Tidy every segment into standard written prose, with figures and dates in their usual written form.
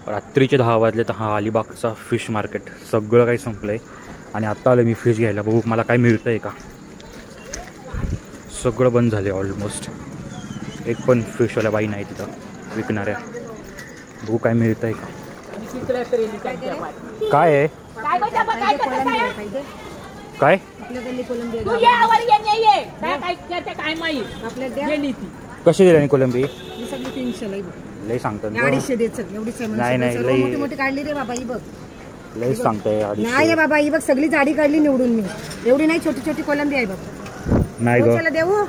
रात्रीचे 10 वाजले तर हा अलिबागचा फिश मार्केट सगळं काही संपलं आहे. आणि आत्ता आलं मी फिश घ्यायला, बघू मला काय मिळतं आहे का. सगळं बंद झालं आहे ऑलमोस्ट. एक पण फिशवाल्या बाई नाही तिथं विकणाऱ्या. बघू काय मिळतं आहे का. काय आहे काय कशी दिली आणि कोलंबी लई सांगतात. नाही नाही लई मोठी काढली रे बाबा ही बघ. लई सांगताय नाही बाबा ही बघ सगळी जाडी काढली निवडून मी. एवढी नाही छोटी छोटी कोलंबी आहे बघ. नाही ग देऊ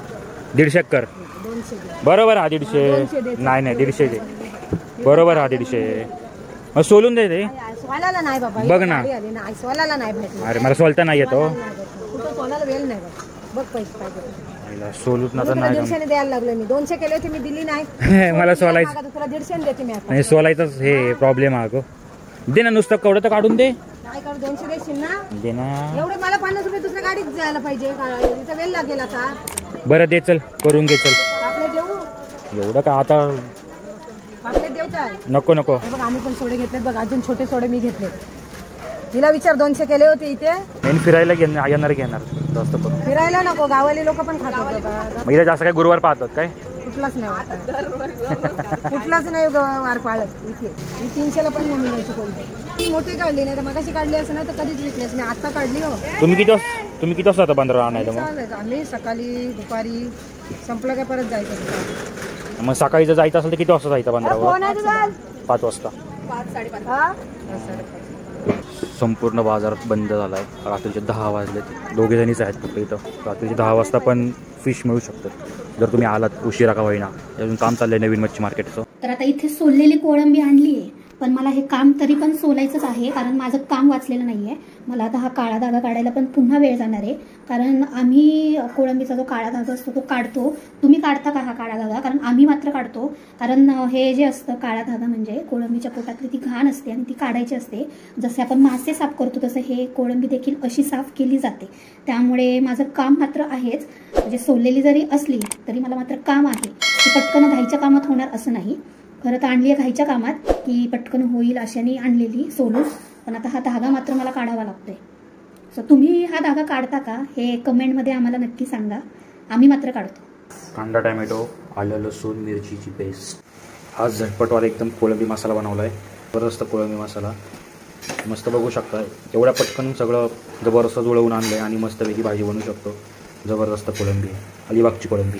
150 कर. बरोबर हा 150. नाही नाही 150 दे. बरोबर हा 150. मग सोलून दे ते. सोलाला नाही बाबा बघ ना. नाही सोलाला नाही भेटत. अरे मला सोलता नाही येतो. कुठं सोलाला वेळ नाही बघ पैसे पाहिजे. सोलूत ना तर नाही 150 द्यायला लागलो मी. 200 केले होते मी दिली नाही. मला सोलायचं तुला 150 देते मी. नाही सोलायचंच हे प्रॉब्लेम आहे गो. दे ना नुसतं कवडं तर काढून दे. काय कर 200 देशील ना. दे ना. एवढे मला 50 रुपये दुसऱ्या गाडीत जायला पाहिजे. इथं वेळ लागेल आता. बरं दे चल करून घे चल. आपले देऊ एवढं का आता आपले देऊ काय. नको नको. बघ आम्ही पण सोडे घेतलेत बघ. अजून छोटे सोडे मी घेतले. तिला विचार 200 केले होते इथे. मेन फिरायला येणार जास्त करून. फिरायला नको गावाली लोक पण खातात. मग इथे जास्त काय गुरुवार पाहतात काय. कुठलाच नाही कुठलाच नाही वार पाळत इथे. ही 300ला पण नाही मिळायची कोणती. मोठी काढली नाही तर मगाशी काढली असं नाही तर कधीच विकलीच नाही. आता काढली हो. तुम्ही किती वाजता आता बंदर आणायला मग. आम्ही सकाळी दुपारी संपलं काय परत जायचं. मग सकाळी जर जायचं असेल तर किती वाजता जायचं बंदरावर. 5 वाजता. 5-5:30. संपूर्ण बाजार बंद झाला आहे. रात्रीचे 10 वाजले. दोघे जणीच आहेत फक्त इथं. रात्रीचे 10 वाजता पण फिश मिळू शकतात जर तुम्ही आलात उशिरा का होईना. अजून काम चाललंय नवीन मच्छी मार्केटचं. तर आता इथे सोललेली कोळंबी आणली आहे. पण मला हे काम तरी पण सोलायचंच आहे कारण माझं काम वाचलेलं नाही आहे. मला आता हा काळा धागा काढायला पण पुन्हा वेळ जाणार आहे. कारण आम्ही कोळंबीचा जो काळा धागा असतो तो काढतो. तुम्ही काढता का हा काळा धागा. कारण आम्ही मात्र काढतो. कारण हे जे असतं काळा धागा म्हणजे कोळंबीच्या पोटातली ती घाण असते आणि ती काढायची असते. जसे आपण मासे साफ करतो तसं हे कोळंबी देखील अशी साफ केली जाते. त्यामुळे माझं काम मात्र आहेच. म्हणजे सोललेली जरी असली तरी मला मात्र काम आहे. ती पटकन घाईच्या कामात होणार असं नाही. खरं तर आणली आहे घाईच्या कामात की पटकन होईल अशाने आणलेली सोलून. पण आता हा धागा मात्र मला काढावा लागतोय. सो तुम्ही हा धागा काढता का हे कमेंटमध्ये आम्हाला नक्की सांगा. आम्ही मात्र काढतो. कांदा टॅमॅटो आलं लसूण मिरचीची पेस्ट. हा झटपटवाला एकदम कोळंबी मसाला बनवला आहे. जबरदस्त कोळंबी मसाला मस्त बघू शकता. एवढ्या पटकन सगळं जबरदस्त जुळवून आणलं आहे आणि मस्तपैकी भाजी बनवू शकतो. जबरदस्त कोळंबी अलिबागची कोळंबी.